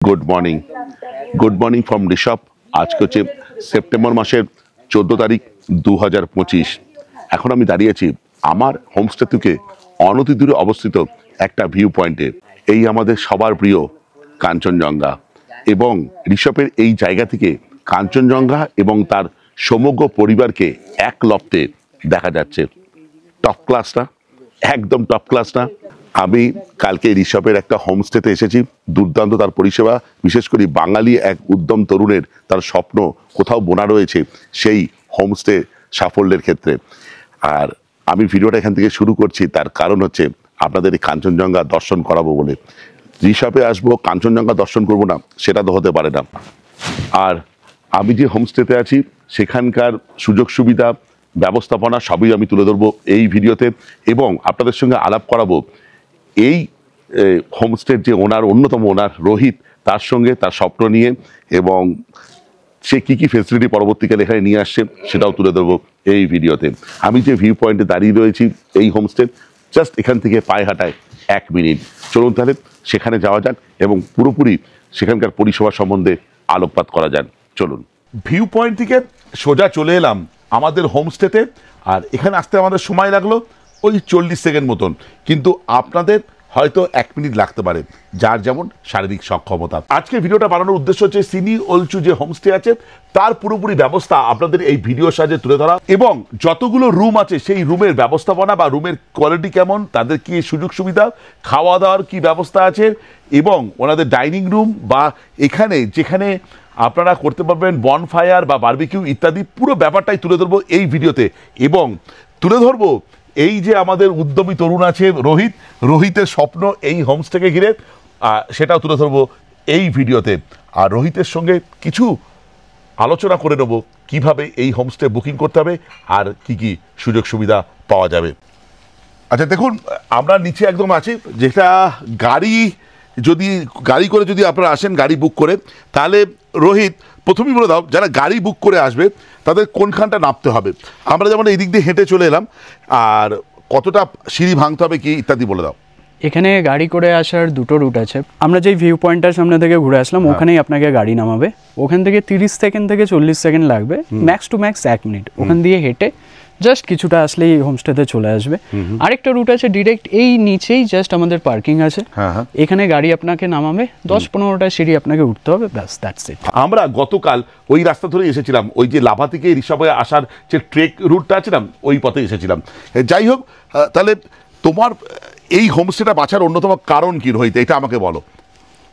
Good morning from Rishabh. আজকে হচ্ছে September মাসের 14 তারিখ 2025। এখন আমি দাঁড়িয়েছি আমার হোমস্টে থেকে অনতি দূরে অবস্থিত একটা ভিউ পয়েন্টে। এই আমাদের সবার প্রিয় কাঞ্চনজঙ্ঘা, এবং ঋষভের এই জায়গা থেকে কাঞ্চনজঙ্ঘা এবং তার সমগ্র পরিবারকে এক লপ্তে দেখা যাচ্ছে। টপ ক্লাস না? একদম টপ ক্লাস না? আমি কালকে ঋষভের একটা হোমস্টেতে এসেছি। দুর্দান্ত তার পরিষেবা, বিশেষ করে বাঙালি এক উদ্যম তরুণের তার স্বপ্ন কোথাও বোনা রয়েছে সেই হোমস্টে সাফল্যের ক্ষেত্রে। আর আমি ভিডিওটা এখান থেকে শুরু করছি, তার কারণ হচ্ছে আপনাদের এই কাঞ্চনজঙ্ঘা দর্শন করাবো বলে। ঋষভে আসবো, কাঞ্চনজঙ্ঘা দর্শন করবো না, সেটা তো হতে পারে না। আর আমি যে হোমস্টেতে আছি সেখানকার সুযোগ সুবিধা, ব্যবস্থাপনা সবই আমি তুলে ধরবো এই ভিডিওতে, এবং আপনাদের সঙ্গে আলাপ করাবো এই হোমস্টের যে ওনার, অন্যতম ওনার রোহিত, তার সঙ্গে তার স্বপ্ন নিয়ে, এবং সে কী কী ফেসিলিটি পরবর্তীকালে এখানে নিয়ে আসছে সেটাও তুলে ধরবো এই ভিডিওতে। আমি যে ভিউ পয়েন্টে দাঁড়িয়ে রয়েছি এই হোমস্টে, জাস্ট এখান থেকে পায়ে হাঁটায় 1 মিনিট। চলুন তাহলে সেখানে যাওয়া যাক এবং পুরোপুরি সেখানকার পরিষেবা সম্বন্ধে আলোকপাত করা যাক। চলুন। ভিউ পয়েন্ট থেকে সোজা চলে এলাম আমাদের হোমস্টেতে, আর এখানে আসতে আমাদের সময় লাগলো ওই 40 সেকেন্ড মতন, কিন্তু আপনাদের হয়তো 1 মিনিট লাগতে পারে, যার যেমন শারীরিক সক্ষমতা। আজকে ভিডিওটা বানানোর উদ্দেশ্য হচ্ছে সিনি অলচু যে হোমস্টে আছে তার পুরোপুরি ব্যবস্থা আপনাদের এই ভিডিওর সাহায্যে তুলে ধরা, এবং যতগুলো রুম আছে সেই রুমের ব্যবস্থাপনা বা রুমের কোয়ালিটি কেমন, তাদের কি সুযোগ সুবিধা, খাওয়া দাওয়ার কি ব্যবস্থা আছে, এবং ওনাদের ডাইনিং রুম বা এখানে যেখানে আপনারা করতে পারবেন বনফায়ার বা বারবিকিউ ইত্যাদি, পুরো ব্যাপারটাই তুলে ধরবো এই ভিডিওতে। এবং তুলে ধরবো এই যে আমাদের উদ্যমী তরুণ আছে রোহিতের স্বপ্ন এই হোমস্টেকে ঘিরে, সেটাও তুলে ধরবো এই ভিডিওতে। আর রোহিতের সঙ্গে কিছু আলোচনা করে নেবো কিভাবে এই হোমস্টে বুকিং করতে হবে আর কি কি সুযোগ সুবিধা পাওয়া যাবে। আচ্ছা দেখুন, আমরা নিচে একদম আছি, যেটা গাড়ি করে যদি আপনারা আসেন, গাড়ি বুক করে, তাহলে রোহিত প্রথমেই বলে দাও যারা গাড়ি বুক করে আসবে তাদের কোনখানটা নামতে হবে। আমরা যেমন এই দিক দিয়ে হেঁটে চলে এলাম, আর কতটা সিঁড়ি ভাঙতে হবে কি ইত্যাদি বলে দাও। এখানে গাড়ি করে আসার দুটো রুট আছে। আমরা যেই ভিউ পয়েন্টটার সামনে থেকে ঘুরে আসলাম, ওখানেই আপনাকে গাড়ি নামাবে। ওখান থেকে 30 সেকেন্ড থেকে 40 সেকেন্ড লাগবে, ম্যাক্স টু ম্যাক্স 1 মিনিট। ওখান দিয়ে হেঁটে জাস্ট কিছুটা আসলেই হোমস্টেতে চলে আসবে। আরেকটা রুট আছে ডিরেক্ট, এই নিচেই জাস্ট আমাদের পার্কিং আছে, এখানে গাড়ি আপনাকে নামাবে, 10-15টা সিঁড়ি আপনাকে উঠতে হবে, ব্যাস দ্যাটস ইট। আমরা গতকাল ওই রাস্তা ধরে এসেছিলাম, ওই যে লাভা থেকে ঋষভে আসার যে ট্রেক রুটটা আছে না, ওই পথে এসেছিলাম। যাই হোক, তাহলে তোমার এই হোমস্টেটা বাছার অন্যতম কারণ কি রোহিত, এটা আমাকে বলো।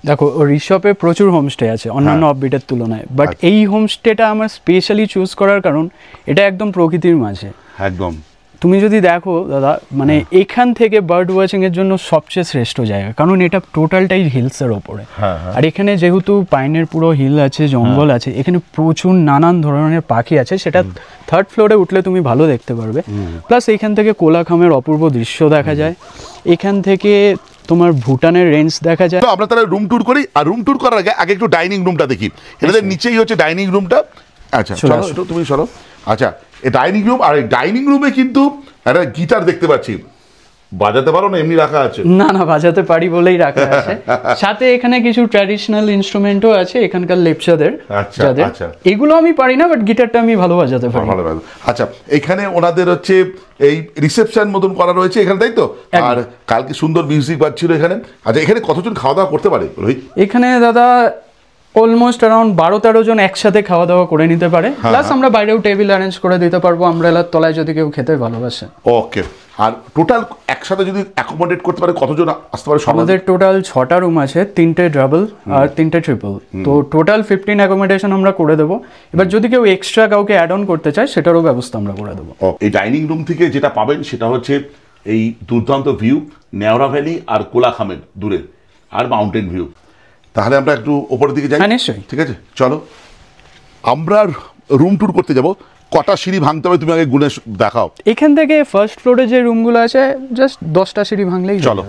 দেখো, ঋষভে প্রচুর হোমস্টে আছে অন্যান্য অফবিটের তুলনায়, বাট এই হোমস্টেটা আমার স্পেশালি চুজ করার কারণ এটা একদম প্রকৃতির মাঝে। একদম, তুমি যদি দেখো দাদা, মানে এখান থেকে বার্ড ওয়াচিং এর জন্য সবচেয়ে শ্রেষ্ঠ জায়গা, কারণ এটা টোটালটাই হিলসের ওপরে। আর এখানে যেহেতু পাইনের পুরো হিল আছে, জঙ্গল আছে, এখানে প্রচুর নানান ধরনের পাখি আছে, সেটা 3rd ফ্লোরে উঠলে তুমি ভালো দেখতে পারবে। প্লাস এখান থেকে কোলাখামের অপূর্ব দৃশ্য দেখা যায়, এখান থেকে তোমার ভুটানের রেঞ্জ দেখা যায়। আমরা তাহলে রুম ট্যুর করি, আর রুম ট্যুর করার আগে একটু ডাইনিং রুমটা দেখি। এটাদের নিচেই হচ্ছে ডাইনিং রুমটা। আচ্ছা চলো, একটু তুমি সরো। আচ্ছা, এই ডাইনিং রুম, আর এই ডাইনিং রুমে কিন্তু একটা গিটার দেখতে পাচ্ছি, বাজাতে পারো না এমনি রাখা আছে? না না, বাজাতে পারি বলেই রাখা আছে। সাথে এখানে কিছু ট্র্যাডিশনাল ইনস্ট্রুমেন্টও আছে এখানকার লেপচাদের। আচ্ছা, এগুলো আমি পারি না, বাট গিটারটা আমি ভালো বাজাতে পারি। ভালো। আচ্ছা, এখানে ওনাদের হচ্ছে এই রিসেপশন মতন করা রয়েছে এখানে, তাই তো? আর কালকে সুন্দর মিউজিক বাজছিল এখানে। আচ্ছা, এখানে কতজন খাওয়া দাওয়া করতে পারে রোহিত? এখানে দাদা অলমোস্ট অ্যারাউন্ড 12-13 জন একসাথে খাওয়া দাওয়া করে নিতে পারে। প্লাস আমরা বাইরেও টেবিল অ্যারেঞ্জ করে দিতে পারবো আমব্রেলার তলায়, যদি কেউ খেতে ভালোবাসে। ওকে। আর টোটাল একসাথে যদি অ্যাকোমোডেট করতে পারে কতজন আসতে পারে? আমাদের টোটাল 6টা রুম আছে, 3টে ডাবল আর 3টে ট্রিপল, তো টোটাল 15 অ্যাকোমোডেশন আমরা করে দেবো। এবার যদি কেউ এক্সট্রা কাউকে অ্যাড অন করতে চায়, সেটারও ব্যবস্থা আমরা করে দেবো। এই ডাইনিং রুম থেকে যেটা পাবেন সেটা হচ্ছে এই দুর্দান্ত ভিউ, নেওড়া ভ্যালি আর কোলাখামের দূরে, আর মাউন্টেন ভিউ। তাহলে আমরা একটু ওপরের দিকে যাই। নিশ্চয়ই, ঠিক আছে, চলো। আমরা রুম ট্যুর করতে যাব। কটা সিঁড়ি ভাঙতে হবে তুমি আগে গুনে দেখাও। এখান থেকে 1st ফ্লোরে যে রুমগুলো আছে, জাস্ট 10টা সিঁড়ি ভাঙলেই চলো।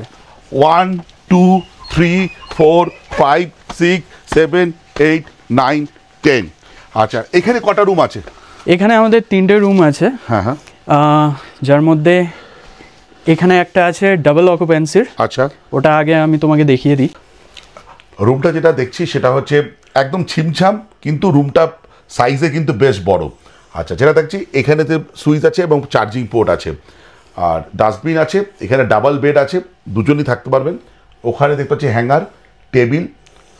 1 2 3 4 5 6 7 8 9 10। আচ্ছা, এখানে কটা রুম আছে? এখানে আমাদের 3টে রুম আছে। যার মধ্যে এখানে একটা আছে ডাবল অকুপেন্সির। আচ্ছা, ওটা আগে আমি তোমাকে দেখিয়ে দিই। রুমটা যেটা দেখছি সেটা হচ্ছে একদম ছিমছাম, কিন্তু রুমটা সাইজে কিন্তু বেশ বড়। আচ্ছা, যেটা দেখছি এখানেতে সুইচ আছে এবং চার্জিং পোর্ট আছে, আর ডাস্টবিন আছে, এখানে ডাবল বেড আছে, দুজনই থাকতে পারবেন। ওখানে দেখতে পাচ্ছি হ্যাঙ্গার, টেবিল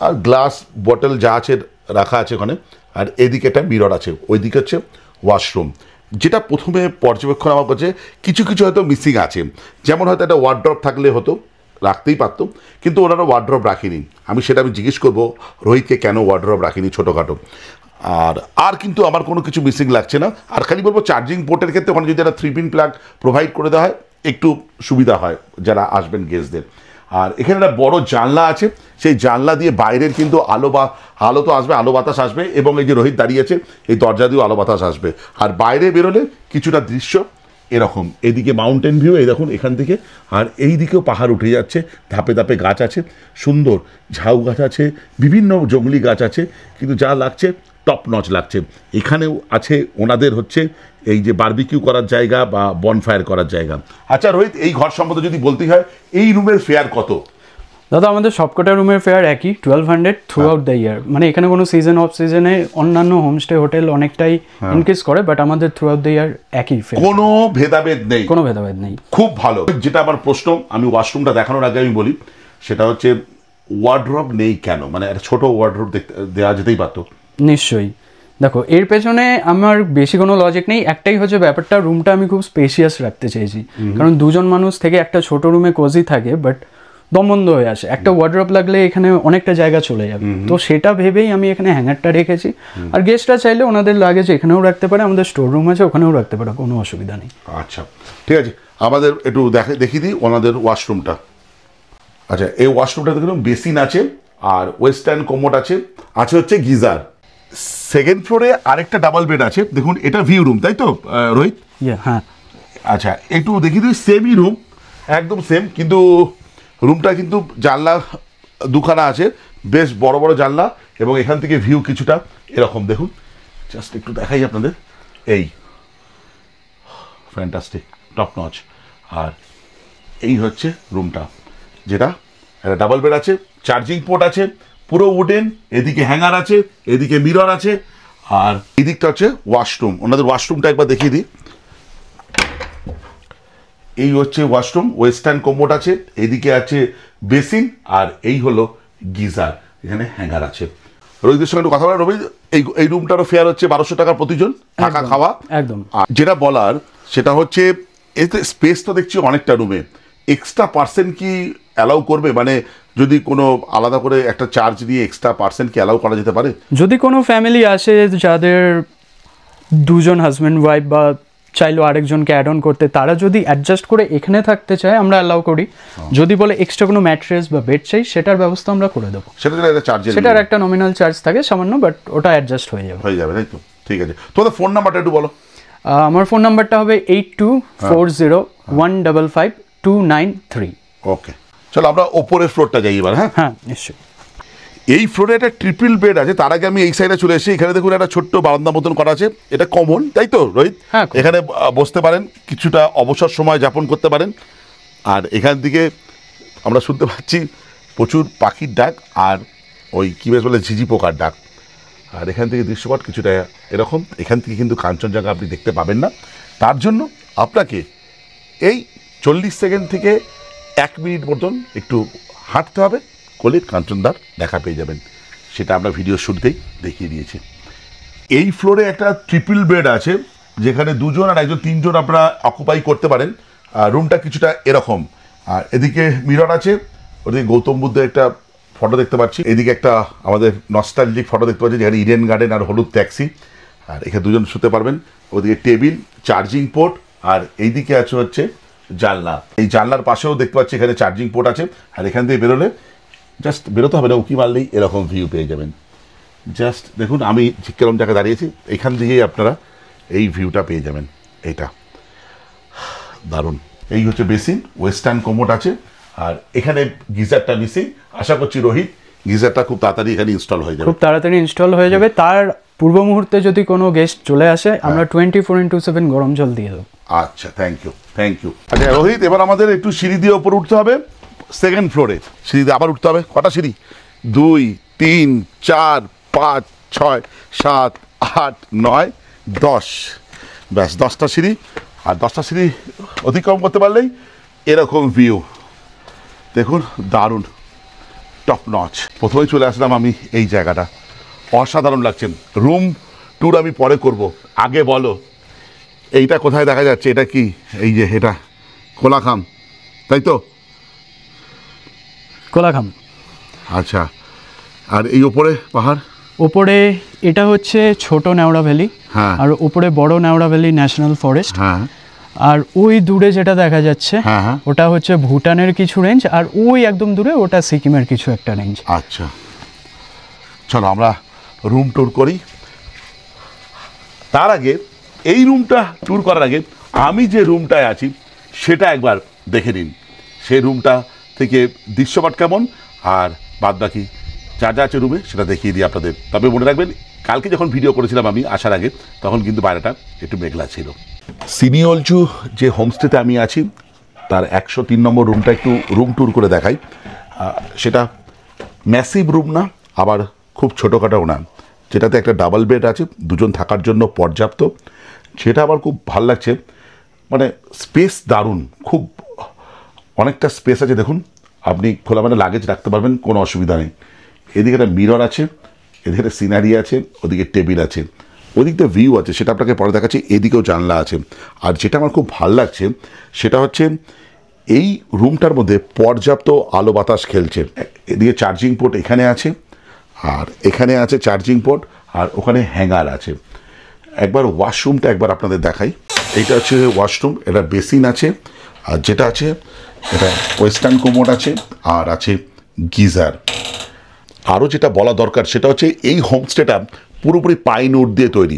আর গ্লাস বটল যা আছে রাখা আছে ওখানে। আর এদিকে একটা মিরর আছে, ওইদিকে হচ্ছে ওয়াশরুম। যেটা প্রথমে পর্যবেক্ষণ আমার কাছে কিছু কিছু হয়তো মিসিং আছে, যেমন হয়তো একটা ওয়ার্ড্রপ থাকলে হতো, রাখতেই পারতো, কিন্তু ওনারা ওয়ার্ড্রপ রাখেনি। আমি জিজ্ঞেস করবো রোহিতকে কেন ওয়ার্ড্রপ রাখেনি ছোটোখাটো। আর কিন্তু আমার কোনো কিছু মিসিং লাগছে না। আর খালি বলবো চার্জিং পোর্টের ক্ষেত্রে ওখানে যদি একটা 3 পিন প্লাগ প্রোভাইড করে দেওয়া হয় একটু সুবিধা হয় যারা আসবেন গেস্টদের। আর এখানে একটা বড় জানলা আছে, সেই জানলা দিয়ে বাইরের কিন্তু আলো তো আসবে, আলো বাতাস আসবে, এবং এই যে রোহিত দাঁড়িয়ে আছে এই দরজা দিয়েও আলো বাতাস আসবে। আর বাইরে বেরোলে কিছুটা দৃশ্য এরকম, এদিকে মাউন্টেন ভিউ এই দেখুন এখান থেকে, আর এই দিকেও পাহাড় উঠে যাচ্ছে, ধাপে ধাপে গাছ আছে, সুন্দর ঝাউ গাছ আছে, বিভিন্ন জঙ্গলি গাছ আছে, কিন্তু যা লাগছে টপ নচ লাগছে। এখানেও আছে ওনাদের হচ্ছে এই যে বারবিকিউ করার জায়গা বা বনফায়ার করার জায়গা। আচ্ছা রোহিত, এই ঘর সম্বন্ধে যদি বলতেই হয়, এই রুমের ফেয়ার কত? দাদা আমাদের সবকটা রুমের ফেয়ার একই, 1200 থ্রু আউট দ্য ইয়ার। মানে এখানে কোনো সিজন অফ সিজনে অন্যান্য হোমস্টে হোটেল অনেকটাই ইনক্রিজ করে, বাট আমাদের থ্রু আউট দ্য ইয়ার একই ফেয়ার, কোনো ভেদাভেদ নেই, কোনো ভেদাভেদ নেই। খুব ভালো। যেটা আমার প্রশ্ন, আমি ওয়াশরুমটা দেখানোর আগে আমি বলি, সেটা হচ্ছে ওয়ার্ড্রপ নেই কেন? মানে একটা ছোট ওয়ার্ড্রপ দেওয়া যেতেই পারতো। নিশ্চয়ই, দেখো এর পেছনে আমার বেশি কোনো লজিক নেই। একটাই হচ্ছে ব্যাপারটা, রুমটা আমি খুব স্পেশিয়াস রাখতে চেয়েছি, কারণ দুজন মানুষ থেকে একটা ছোট রুমে কোজি থাকে, বাট দমবন্ধ হয়ে আসে। একটা ওয়ার্ড্রপ লাগলে এখানে অনেকটা জায়গা চলে যাবে, তো সেটা ভেবেই আমি এখানে হ্যাঙ্গারটা রেখেছি। আর গেস্টরা চাইলে ওনাদের লাগেজ এখানেও রাখতে পারে, আমাদের স্টোর রুম আছে ওখানেও রাখতে পারে, কোনো অসুবিধা নেই। আচ্ছা ঠিক আছে, আমাদের একটু দেখিয়ে দিই ওনাদের ওয়াশরুমটা। আচ্ছা, এই ওয়াশরুমটা দেখুন বেসিন আছে, আর ওয়েস্টার্ন কোমোড আছে, আছে হচ্ছে গিজার। সেকেন্ড ফ্লোরে আরেকটা ডাবল বেড আছে, দেখুন এটা ভিউ রুম, তাই তো রোহিত? হ্যাঁ। আচ্ছা, একটু দেখিয়ে দিই, সেমই রুম, একদম সেম, কিন্তু রুমটা কিন্তু জানলা দুখানা আছে, বেশ বড় বড় জানলা, এবং এখান থেকে ভিউ কিছুটা এরকম দেখুন। জাস্ট একটু দেখাই আপনাদের, এই ফ্যান্টাস্টিক, টপ নচ। আর এই হচ্ছে রুমটা, যেটা একটা ডাবল বেড আছে, চার্জিং পোর্ট আছে, পুরো উডেন, এদিকে হ্যাঙ্গার আছে, এদিকে মিরর আছে, আর এই দিকটা হচ্ছে ওয়াশরুম। ওনাদের ওয়াশরুমটা একবার দেখিয়ে দিই, এই হচ্ছে ওয়াশরুম, ওয়েস্টার্ন কোমোড আছে, এদিকে আছে বেসিন, আর এই হলো গিজার, এখানে হ্যাঙ্গার আছে। রোহিতের সঙ্গে একটু কথা বলা। রবি, এই রুমটারও ফেয়ার হচ্ছে 1200 টাকা প্রতিজন, থাকা খাওয়া একদম। যেটা বলার সেটা হচ্ছে এতে স্পেস তো দেখছি অনেকটা রুমে, এক্সট্রা পার্সেন্ট কি অ্যালাউ করবে? মানে যদি কোনো আলাদা করে একটা চার্জ দিয়ে এক্সট্রা পার্সেন্ট কি অ্যালাউ করা যেতে পারে? যদি কোনো ফ্যামিলি আসে যাদের দুজন হাজব্যান্ড ওয়াইফ বা চাইলো আরেকজনকে অ্যাড অন করতে, তারা যদি অ্যাডজাস্ট করে এখানে থাকতে চায় আমরা অ্যালাউ করি। যদি বলে এক্সট্রা কোনো ম্যাট্রেস বা বেড চাই, সেটার ব্যবস্থা আমরা করে দেবো। সেটার একটা নমিনাল চার্জ থাকে সামান্য, বাট ওটা অ্যাডজাস্ট হয়ে যাবে। তাই তো, ঠিক আছে। তোমাদের ফোন নাম্বারটা একটু বলো। আমার ফোন নাম্বারটা হবে 8240155293। ওকে, চলো আমরা ওপরের ফ্লোরটা যাই এবার। হ্যাঁ নিশ্চয়ই। এই ফ্লোরে একটা ট্রিপল বেড আছে। তার আগে আমি এই সাইডে চলে এসেছি, এখানে দেখুন একটা ছোট্ট বারান্দা মতন করা আছে, এটা কমন, তাই তো রোহিত? হ্যাঁ, এখানে বসতে পারেন, কিছুটা অবসর সময় যাপন করতে পারেন। আর এখান থেকে আমরা শুনতে পাচ্ছি প্রচুর পাখির ডাক, আর ওই কী বেশ বলে ঝিঝি পোকার ডাক। আর এখান থেকে দৃশ্যপট কিছুটা এরকম, এখান থেকে কিন্তু কাঞ্চনজঙ্ঘা আপনি দেখতে পাবেন না, তার জন্য আপনাকে এই 40 সেকেন্ড থেকে 1 মিনিট মতন একটু হাঁটতে হবে, করলে কাঞ্চনদার দেখা পেয়ে যাবেন। সেটা আমরা ভিডিও শুরুতেই দেখিয়ে দিয়েছি। এই ফ্লোরে একটা ট্রিপল বেড আছে, যেখানে দুজন আর একজন, 3 জন আপনারা অকুপাই করতে পারেন। রুমটা কিছুটা এরকম, আর এদিকে মিরর আছে, ওদিকে গৌতম বুদ্ধের একটা ফটো দেখতে পাচ্ছি, এদিকে একটা আমাদের নস্টালজিক ফটো দেখতে পাচ্ছি, যেখানে ইডেন গার্ডেন আর হলুদ ট্যাক্সি, আর এখানে দুজন শুতে পারবেন। ওদিকে টেবিল, চার্জিং পোর্ট, আর এইদিকে আছে হচ্ছে জানলা। এই জানলার পাশেও দেখতে পাচ্ছি এখানে চার্জিং পোর্ট আছে। আর এখান থেকে বেরোলে জাস্ট বেরোতে হবে না, উঁকি মারলেই এরকম ভিউ পেয়ে যাবেন। জাস্ট দেখুন আমি কেরম জায়গায় দাঁড়িয়েছি, এখান থেকেই আপনারা এই ভিউটা পেয়ে যাবেন। এইটা দারুণ। এই হচ্ছে বেসিন, ওয়েস্টার্ন কোমোড আছে, আর এখানে গিজারটা মিসিং। আশা করছি রোহিত গিজারটা খুব তাড়াতাড়ি এখানে ইনস্টল হয়ে যাবে। খুব তাড়াতাড়ি ইনস্টল হয়ে যাবে। তার পূর্ব মুহূর্তে যদি কোনো গেস্ট চলে আসে, আমরা 24x7 গরম জল দিয়ে দেবো। আচ্ছা, থ্যাংক ইউ। আচ্ছা রোহিত, এবার আমাদের একটু সিঁড়ি দিয়ে ওপরে উঠতে হবে, সেকেন্ড ফ্লোরে সিঁড়ি দিয়ে আবার উঠতে হবে। কটা সিঁড়ি? 2 3 4 5 6 7 8 9 10, ব্যাস 10টা সিঁড়ি। আর 10টা সিঁড়ি অতিক্রম করতে পারলেই এরকম ভিউ দেখুন, দারুণ, টপ নচ। প্রথমেই চলে আসলাম আমি এই জায়গাটা, অসাধারণ লাগছে। রুম ট্যুর আমি পরে করব, আগে বলো এইটা কোথায় দেখা যাচ্ছে? এটা কি? এই যে এটা কোলাখাম, তাই তো? কোলাখাম। আচ্ছা, আর এই ওপরে পাহাড়? ওপরে এটা হচ্ছে ছোট নেওড়া ভ্যালি, হ্যাঁ, আর ওপরে বড় নেওড়া ভ্যালি ন্যাশনাল ফরেস্ট। হ্যাঁ, আর ওই দূরে যেটা দেখা যাচ্ছে হ্যাঁ, হ্যাঁ, ওটা হচ্ছে ভুটানের কিছু রেঞ্জ, আর ওই একদম দূরে ওটা সিকিমের কিছু একটা রেঞ্জ। আচ্ছা, চলো আমরা রুম ট্যুর করি। তার আগে এই রুমটা ট্যুর করার আগে আমি যে রুমটায় আছি সেটা একবার দেখে নিন। সেই রুমটা থেকে দৃশ্যপট কেমন আর বাদবাকি যা যা আছে রুমে সেটা দেখিয়ে দিই আপনাদের। তবে মনে রাখবেন, কালকে যখন ভিডিও করেছিলাম আমি আসার আগে, তখন কিন্তু বাইরেটা একটু মেঘলা ছিল। সিনিওলচু যে হোমস্টেতে আমি আছি তার 103 নম্বর রুমটা একটু রুম ট্যুর করে দেখাই। সেটা ম্যাসিভ রুম না, আবার খুব ছোটোখাটো না, যেটাতে একটা ডাবল বেড আছে, দুজন থাকার জন্য পর্যাপ্ত। সেটা আবার খুব ভাল লাগছে, মানে স্পেস দারুণ, খুব অনেকটা স্পেস আছে। দেখুন, আপনি খোলামেলা লাগেজ রাখতে পারবেন, কোনো অসুবিধা নেই। এদিকে একটা মিরর আছে, এদিকে একটা সিনারি আছে, ওদিকে টেবিল আছে, ওদিকটা ভিউ আছে, সেটা আপনাকে পরে দেখাচ্ছি। এদিকেও জানলা আছে। আর যেটা আমার খুব ভাল লাগছে সেটা হচ্ছে এই রুমটার মধ্যে পর্যাপ্ত আলো বাতাস খেলছে। এদিকে চার্জিং পোর্ট এখানে আছে, আর এখানে আছে চার্জিং পোর্ট, আর ওখানে হ্যাঙ্গার আছে। একবার ওয়াশরুমটা একবার আপনাদের দেখাই। এইটা হচ্ছে ওয়াশরুম, এটা বেসিন আছে, আর যেটা আছে এটা ওয়েস্টার্ন কোমোড আছে, আর আছে গিজার। আরও যেটা বলা দরকার সেটা হচ্ছে এই হোমস্টেটা পুরোপুরি পাইন উড দিয়ে তৈরি।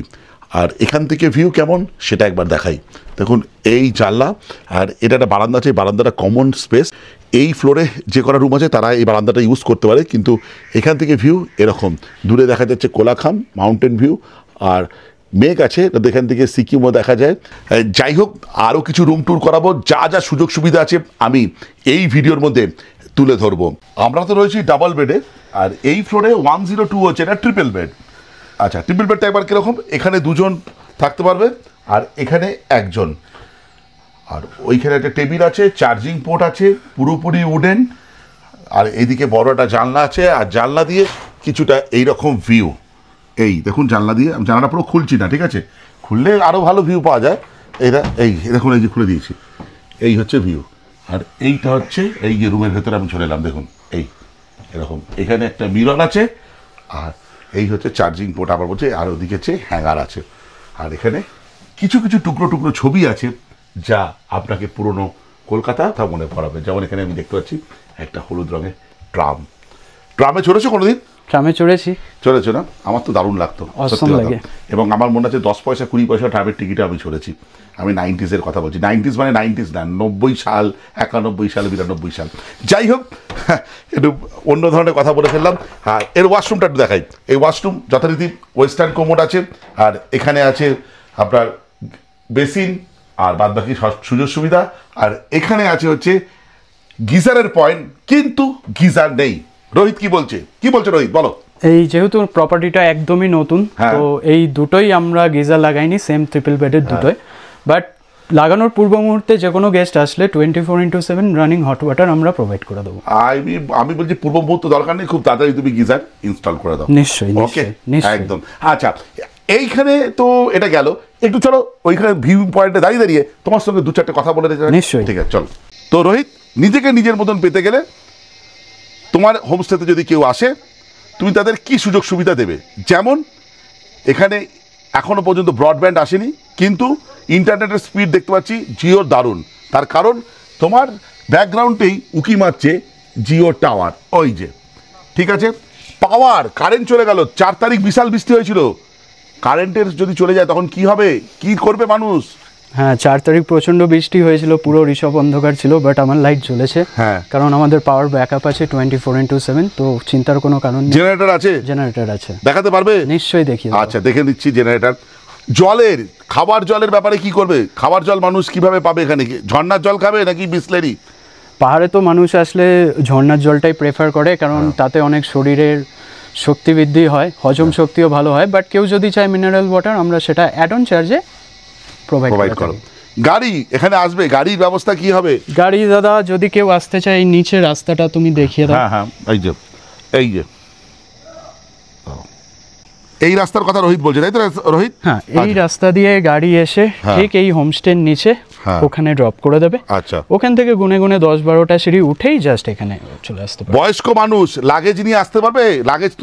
আর এখান থেকে ভিউ কেমন সেটা একবার দেখাই। দেখুন, এই জানলা, আর এটা একটা বারান্দা আছে, বারান্দাটা কমন স্পেস। এই ফ্লোরে যে কটা রুম আছে তারা এই বারান্দাটা ইউজ করতে পারে, কিন্তু এখান থেকে ভিউ এরকম। দূরে দেখা যাচ্ছে কোলাখাম মাউন্টেন ভিউ, আর মেঘ আছে, এখান থেকে সিকিমও দেখা যায়। যাই হোক, আরও কিছু রুম ট্যুর করাবো, যা যা সুযোগ সুবিধা আছে আমি এই ভিডিওর মধ্যে তুলে ধরবো। আমরা তো রয়েছি ডাবল বেডে, আর এই ফ্লোরে 102 হচ্ছে, এটা ট্রিপল বেড। আচ্ছা, ট্রিপল বেডটা একবার কীরকম? এখানে দুজন থাকতে পারবে, আর এখানে একজন, আর ওইখানে একটা টেবিল আছে, চার্জিং পোর্ট আছে, পুরোপুরি উডেন। আর এইদিকে বড় একটা জানলা আছে, আর জানলা দিয়ে কিছুটা এইরকম ভিউ। এই দেখুন, জানলা দিয়ে, আমি জানলাটা পুরো খুলছি না, ঠিক আছে? খুললে আরও ভালো ভিউ পাওয়া যায়। এইটা এই দেখুন, এই যে খুলে দিয়েছি, এই হচ্ছে ভিউ। আর এইটা হচ্ছে এই যে রুমের ভেতরে আমি চলে এলাম, দেখুন এই এরকম। এখানে একটা মিরর আছে, আর এই হচ্ছে চার্জিং পোর্ট আবার বলছে, আর ওদিকে হচ্ছে হ্যাঙ্গার আছে। আর এখানে কিছু কিছু টুকরো টুকরো ছবি আছে যা আপনাকে পুরনো কলকাতা তা মনে পড়াবে। যেমন এখানে আমি দেখতে পাচ্ছি একটা হলুদ রঙের ট্রাম। ট্রামে চড়েছো কোনোদিন? ট্রামে চড়েছি। চড়েছো না? আমার তো দারুণ লাগতো, অসম লাগে। এবং আমার মনে আছে 10 পয়সা 20 পয়সা ট্রামের টিকিটে আমি চড়েছি। আমি 90s কথা বলছি, 90s মানে 90s না, 90 সাল, 91 সাল, 92 সাল। যাই হোক, একটু অন্য ধরনের কথা বলে ফেললাম। আর এর ওয়াশরুমটা একটু দেখাই। এই ওয়াশরুম যথারীতি ওয়েস্টার্ন কোমোড আছে, আর এখানে আছে আপনার বেসিন, আর বাদ বাকি সুযোগ সুবিধা। আর এখানে আছে হচ্ছে গিজারের পয়েন্ট, কিন্তু গিজার নেই। রোহিত কি বলছে? কি বলছে রোহিত, বলো। এই যেহেতু প্রপার্টিটা একদমই নতুন, তো এই দুটোই আমরা গিজার লাগাইনি, সেম ট্রিপল বেডের দুটোই। বাট লাগানোর পূর্ব মুহূর্তে যে কোনো গেস্ট আসলে 24/7 রানিং হট ওয়াটার আমরা প্রোভাইড করে দেবো। আমি বলছি পূর্ব মুহূর্ত দরকার নেই, খুব তাড়াতাড়ি তুমি গিজার ইনস্টল করে দাও। নিশ্চয়ই, ওকে, নিশ্চয়ই, একদম। আচ্ছা, এইখানে তো এটা গেল, একটু চলো ওইখানে ভিউ পয়েন্টে দাঁড়িয়ে দাঁড়িয়ে তোমার সঙ্গে দু চারটে কথা বলে দিতে। নিশ্চয়ই, ঠিক আছে, চলো। তো রোহিত, নিজেকে নিজের মতন পেতে গেলে তোমার হোমস্টেতে যদি কেউ আসে, তুমি তাদের কি সুযোগ সুবিধা দেবে? যেমন এখানে এখনো পর্যন্ত ব্রডব্যান্ড আসেনি, কিন্তু ইন্টারনেটের স্পিড দেখতে পাচ্ছি জিওর দারুণ। তার কারণ তোমার ব্যাকগ্রাউন্ডেই উকি মারছে জিও টাওয়ার, ওই যে, ঠিক আছে? পাওয়ার, কারেন্ট চলে গেল। 4 তারিখ বিশাল বৃষ্টি হয়েছিল, কারেন্টের যদি চলে যায় তখন কি হবে, কি করবে মানুষ? হ্যাঁ, 4 তারিখ প্রচন্ড বৃষ্টি হয়েছিল, পুরো ঋষভ অন্ধকার ছিল, বাট আমার লাইট জ্বলেছে। হ্যাঁ, কারণ আমাদের পাওয়ার ব্যাকআপ আছে 24/7, তো চিন্তার কোনো কারণ নেই। জেনারেটর আছে? জেনারেটর আছে। দেখাতে পারবে? নিশ্চয়ই দেখি। আচ্ছা, দেখে নিচ্ছি জেনারেটর। জলের, খাবার জলের ব্যাপারে কি করবে? খাবার জল মানুষ কিভাবে পাবে? এখানে কি ঝর্ণার জল খাবে নাকি বিসলেরি? পাহাড়ে তো মানুষ আসলে ঝর্ণার জলটাই প্রেফার করে, কারণ তাতে অনেক শরীরের শক্তি বৃদ্ধি হয়, হজম শক্তিও ভালো হয়। বাট কেউ যদি চায় মিনারেল ওয়াটার, আমরা সেটা অ্যাড অন চার্জে প্রোভাইড করব। গাড়ি এখানে আসবে, গাড়ির ব্যবস্থা কি হবে? গাড়ি দাদা যদি কেউ আসতে চায়, এই নিচে রাস্তাটা তুমি দেখিয়ে দাও। হ্যাঁ, এই যে এই রাস্তার কথা রোহিত বলছে, তাই তো রোহিত? হ্যাঁ, এই রাস্তা দিয়ে গাড়ি এসে ঠিক এই হোমস্টের নিচে ওখানে ড্রপ করে দেবে। আচ্ছা, ওখান থেকে গুনে গুনে 10-12টা সিঁড়ি উঠেই জাস্ট এখানে চলে আসতে পারবে। বয়স্ক মানুষ লাগেজ নিয়ে আসতে পারবে? লাগেজ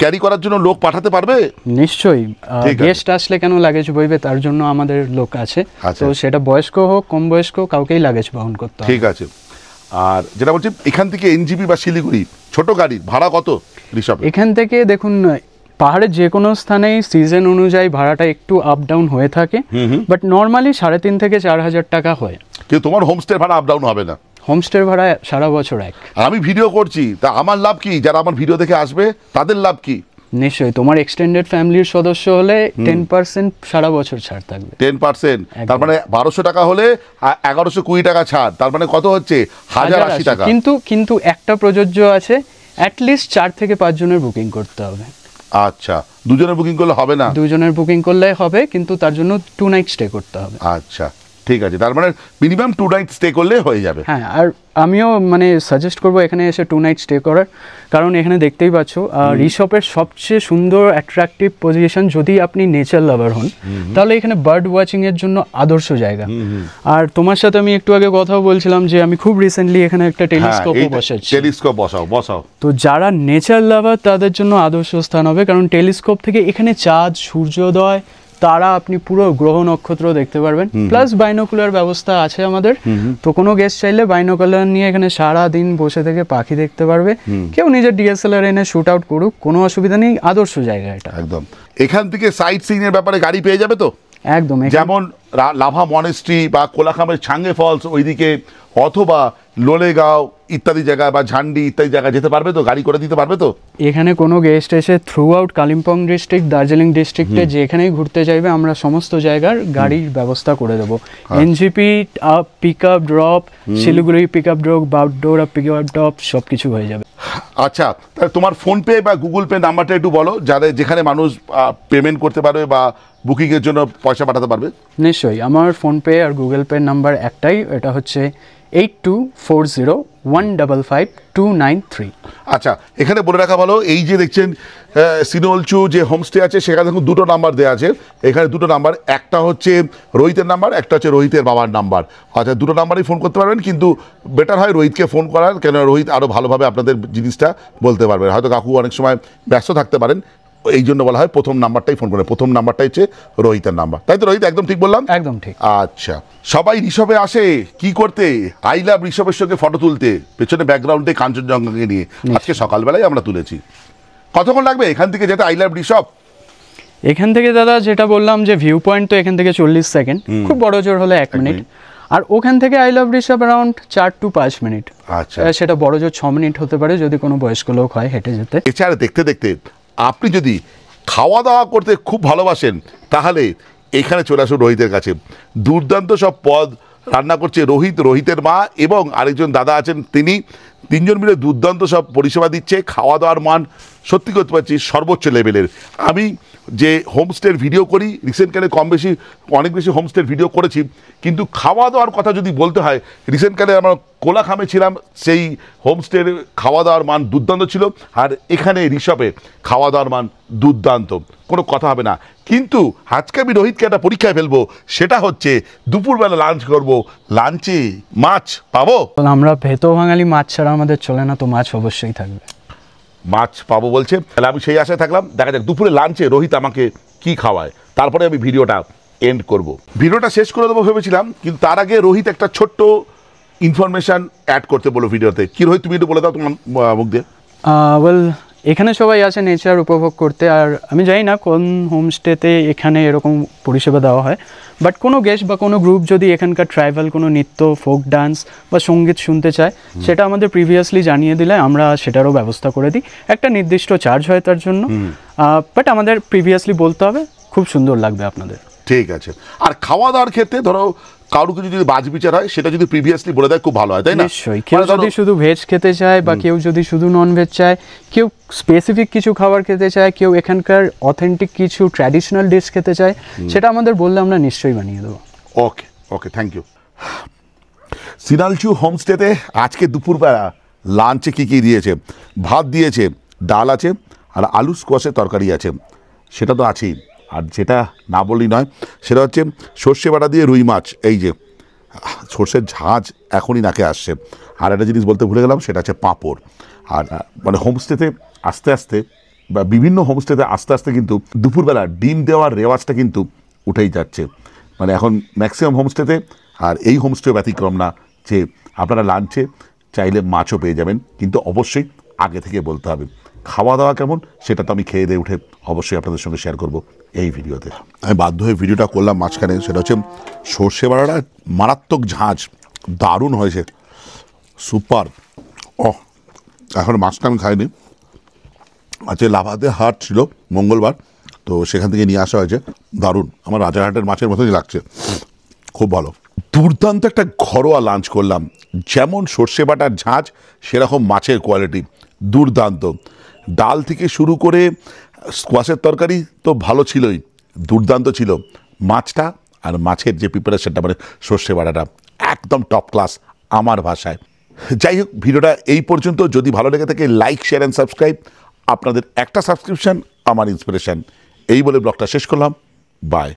ক্যারি করার জন্য লোক পাঠাতে পারবে? নিশ্চয়ই, গেস্ট আসলে কেন লাগেজ বইবে, তার জন্য আমাদের লোক আছে। তো সেটা বয়স্ক হোক কম বয়স্ক, কাউকেই লাগেজ বহন করতে হবে। ঠিক আছে। আর যেটা বলছি, এখান থেকে এনজিপি বা শিলিগুড়ি ছোট গাড়ির ভাড়া কত ঋষভ? এখান থেকে দেখুন, পাহাড়ের যে কোনো স্থানেই সিজন অনুযায়ী ভাড়াটা একটু আপ ডাউন হয়ে থাকে, বাট নর্মালি 3,500 থেকে 4,000 টাকা হয়। কিন্তু তোমার হোমস্টে ভাড়া আপ ডাউন হবে না? হোমস্টের ভাড়া সারা বছর এক। আমি ভিডিও করছি, তা আমার লাভ কি? যারা আমার ভিডিও দেখে আসবে তাদের লাভ কি? নিশ্চয়ই, তোমার এক্সটেন্ডেড ফ্যামিলির সদস্য হলে 10% সারা বছর ছাড় থাকবে। 10%, তার মানে 1200 টাকা হলে 1120 টাকা ছাড়, তার মানে কত হচ্ছে? 1080 টাকা। কিন্তু একটা প্রযোজ্য আছে, অ্যাটলিস্ট 4 থেকে 5 জনের বুকিং করতে হবে। আচ্ছা, দুজনের বুকিং করলে হবে না? দুজনের বুকিং করলে হবে, কিন্তু তার জন্য 2 নাইট স্টে করতে হবে। আচ্ছা, ঠিক আছে, তার মানে মিনিমাম 2 নাইট স্টে করলে হয়ে যাবে। হ্যাঁ, আর আমিও মানে সাজেস্ট করবো এখানে এসে 2 নাইট স্টে করার, কারণ এখানে দেখতেই পাচ্ছ রিসর্টের সবচেয়ে সুন্দর অ্যাট্রাকটিভ পজিশন। যদি আপনি নেচার লাভার হন, তাহলে এখানে বার্ড ওয়াচিং এর জন্য আদর্শ জায়গা। আর তোমার সাথে আমি একটু আগে কথাও বলছিলাম যে আমি খুব রিসেন্টলি এখানে একটা টেলিস্কোপও বসাচ্ছি। টেলিস্কোপ বসাও। তো যারা নেচার লাভার তাদের জন্য আদর্শ স্থান হবে, কারণ টেলিস্কোপ থেকে এখানে চাঁদ, সূর্যোদয়, তারা আপনি পুরো গ্রহ নক্ষত্র দেখতে পারবেন। প্লাস বাইনোকুলার ব্যবস্থা আছে আমাদের। তো কোনো গেস্ট চাইলে বাইনোকুলার নিয়ে এখানে সারা দিন বসে থেকে পাখি দেখতে পারবে। কেউ নিজের ডিএসএলআর এনে শুট আউট করুক, কোনো অসুবিধা নেই। আদর্শ জায়গা এটা একদম। এখান থেকে সাইট সিইং এর ব্যাপারে গাড়ি পেয়ে যাবে তো? একদম, যেমন লাভা মনেস্ট্রি বা কোলাখামের ছাঙ্গে ফলস ওইদিকে, অথবা লোলেগাঁও ইত্যাদি জায়গায় বা ঝান্ডি ইত্যাদি জায়গায় যেতে পারবে তো? গাড়ি করে দিতে পারবে তো? এখানে কোনো গেস্ট এসে through out Kalimpong district, Darjeeling ডিস্ট্রিক্টে যেখানেই ঘুরতে চাইবে, আমরা সমস্ত জায়গার গাড়ির ব্যবস্থা করে দেবো। NJP pick up drop, Siliguri pick up drop, বাউডোরা পিক আপ ড্রপ, সব কিছু হয়ে যাবে। আচ্ছা, তাহলে তোমার ফোনপে বা গুগল পে নাম্বারটা একটু বলো, যাদের যেখানে মানুষ পেমেন্ট করতে পারবে বা বুকিংয়ের জন্য পয়সা পাঠাতে পারবে। নিশ্চয়ই, আমার ফোনপে আর গুগল পে নাম্বার একটাই, এটা হচ্ছে 8240155293। আচ্ছা, এখানে বলে রাখা ভালো, এই যে দেখছেন সিনোলচু যে হোমস্টে আছে, সেখানে দেখুন 2টো নাম্বার দেওয়া আছে। এখানে 2টো নাম্বার, একটা হচ্ছে রোহিতের নাম্বার, একটা হচ্ছে রোহিতের বাবার নাম্বার। আচ্ছা, 2টো নাম্বারই ফোন করতে পারবেন, কিন্তু বেটার হয় রোহিতকে ফোন করার, কেন রোহিত আরও ভালোভাবে আপনাদের জিনিসটা বলতে পারবে। হয়তো কাকু অনেক সময় ব্যস্ত থাকতে পারেন, এই জন্য বলা হয় প্রথম নাম্বারটাই ফোন করে। প্রথম নাম্বারটাই হচ্ছে রোহিতের নাম্বার, তাই তো রোহিত? একদম ঠিক বললাম? একদম ঠিক। আচ্ছা, সবাই ঋষভে আসে কি করতে? আই লাভ ঋষভের সঙ্গে ফটো তুলতে। পেছনে ব্যাকগ্রাউন্ডে কাঞ্চনজঙ্ঘাকে নিয়ে আজকে সকালবেলায় আমরা তুলেছি। কতক্ষণ লাগবে এখান থেকে যেতে আই লাভ ঋষভ? এখান থেকে দাদা যেটা বললাম যে ভিউ পয়েন্ট, তো এখান থেকে 40 সেকেন্ড, খুব বড় জোর হলে 1 মিনিট। আর ওখান থেকে I love Rishabh around 4 to 5 minute. আচ্ছা, সেটা বড় জোর 6 মিনিট হতে পারে যদি কোনো বয়স্ক লোক হয় হেঁটে যেতে। এছাড়া দেখতে দেখতে আপনি যদি খাওয়া দাওয়া করতে খুব ভালোবাসেন, তাহলে এখানে চলে আসুন রোহিতের কাছে। দুর্দান্ত সব পদ রান্না করছে রোহিত, রোহিতের মা এবং আরেকজন দাদা আছেন তিনি। 3 জন মিলে দুর্দান্ত সব পরিষেবা দিচ্ছে। খাওয়া দাওয়ার মান সত্যি করতে পারছি সর্বোচ্চ লেভেলের। আমি যে হোমস্টের ভিডিও করি রিসেন্টকালে অনেক বেশি হোমস্টের ভিডিও করেছি, কিন্তু খাওয়া দাওয়ার কথা যদি বলতে হয়, রিসেন্টকালে আমরা কোলাখামে ছিলাম, সেই হোমস্টের খাওয়া দাওয়ার মান দুর্দান্ত ছিল। আর এখানে ঋষভে খাওয়া দাওয়ার মান দুর্দান্ত, কোনো কথা হবে না। কিন্তু আজকে আমি রোহিতকে একটা পরীক্ষায় ফেলবো, সেটা হচ্ছে দুপুরবেলা লাঞ্চ করব, লাঞ্চে মাছ পাবো? আমরা ভেতো বাঙালি, মাছ ছাড়া আমাদের চলে না, তো মাছ অবশ্যই থাকবে। মাছ পাবো বলছে, তাহলে আমি সেই আশায় থাকলাম। দেখা যাক দুপুরে লাঞ্চে রোহিত আমাকে কি খাওয়ায়, তারপরে আমি ভিডিওটা এন্ড করব। ভিডিওটা শেষ করে দেবো ভেবেছিলাম, কিন্তু তার আগে রোহিত একটা ছোট্ট ইনফরমেশন অ্যাড করতে বলো ভিডিওতে। কি রোহিত, তুমি একটু বলে দাও তোমার মুখ দিয়ে। ওয়েল, এখানে সবাই আছে নেচার উপভোগ করতে, আর আমি জানি না কোন হোমস্টেতে এখানে এরকম পরিষেবা দেওয়া হয়, বাট কোনো গেস্ট বা কোনো গ্রুপ যদি এখানকার ট্রাইবাল কোনো নৃত্য, ফোক ডান্স বা সঙ্গীত শুনতে চায়, সেটা আমাদের প্রিভিয়াসলি জানিয়ে দিলে আমরা সেটারও ব্যবস্থা করে দিই। একটা নির্দিষ্ট চার্জ হয় তার জন্য, বাট আমাদের প্রিভিয়াসলি বলতে হবে, খুব সুন্দর লাগবে আপনাদের। ঠিক আছে। আর খাওয়া দাওয়ার ক্ষেত্রে ধরো কারুকে যদি বাজ বিচার হয় সেটা যদি প্রিভিয়াসলি বলে দেয় খুব ভালো হয়, তাই না? নিশ্চয়ই। কেউ যদি শুধু ভেজ খেতে চায় বা কেউ যদি শুধু নন ভেজ চায়, কেউ স্পেসিফিক কিছু খাবার খেতে চায়, কেউ এখানকার অথেন্টিক কিছু ট্র্যাডিশনাল ডিশ খেতে চায়, সেটা আমাদের বললে আমরা নিশ্চয়ই বানিয়ে দেবো। ওকে ওকে, থ্যাংক ইউ। সিনালচু হোমস্টেতে আজকে দুপুরবেলা লাঞ্চে কী কী দিয়েছে? ভাত দিয়েছে, ডাল আছে, আর আলু স্কোয়াশের তরকারি আছে, সেটা তো আছেই। আর যেটা না বললেই নয়, সেটা হচ্ছে সর্ষে বাটা দিয়ে রুই মাছ। এই যে সর্ষের ঝাঁজ এখনই নাকে আসছে। আর একটা জিনিস বলতে ভুলে গেলাম, সেটা হচ্ছে পাঁপড়। আর মানে হোমস্টেতে আস্তে আস্তে বা বিভিন্ন হোমস্টেতে আস্তে আস্তে কিন্তু দুপুরবেলা ডিম দেওয়ার রেওয়াজটা কিন্তু উঠেই যাচ্ছে। মানে এখন ম্যাক্সিমাম হোমস্টেতে, আর এই হোমস্টে ব্যতিক্রম না, যে আপনারা লাঞ্চে চাইলে মাছও পেয়ে যাবেন, কিন্তু অবশ্যই আগে থেকে বলতে হবে। খাওয়া দাওয়া কেমন সেটা তো আমি খেয়ে দিয়ে উঠে অবশ্যই আপনাদের সঙ্গে শেয়ার করব এই ভিডিওতে। আমি বাধ্য হয়ে ভিডিওটা করলাম মাঝখানে, সেটা হচ্ছে সর্ষে বাটাটা মারাত্মক ঝাঁজ, দারুণ হয়েছে, সুপার। এখন মাছটা আমি খাইনি, আজকে লাভাতে হাট ছিল মঙ্গলবার, তো সেখান থেকে নিয়ে আসা হয়েছে। দারুণ, আমার রাজারহাটের মাছের মতনই লাগছে, খুব ভালো। দুর্দান্ত একটা ঘরোয়া লাঞ্চ করলাম, যেমন সর্ষে বাটার ঝাঁজ সেরকম মাছের কোয়ালিটি দুর্দান্ত। ডাল থেকে শুরু করে স্কোয়াশের তরকারি তো ভালো ছিলই, দুর্দান্ত ছিল। মাছটা আর মাছের যে প্রিপারেশনটা, মানে সর্ষে বাটাটা একদম টপ ক্লাস আমার ভাষায়। যাই হোক, ভিডিওটা এই পর্যন্ত। যদি ভালো লেগে থাকে লাইক, শেয়ার অ্যান্ড সাবস্ক্রাইব। আপনাদের একটা সাবস্ক্রিপশন আমার ইন্সপিরেশন। এই বলে ব্লগটা শেষ করলাম, বাই।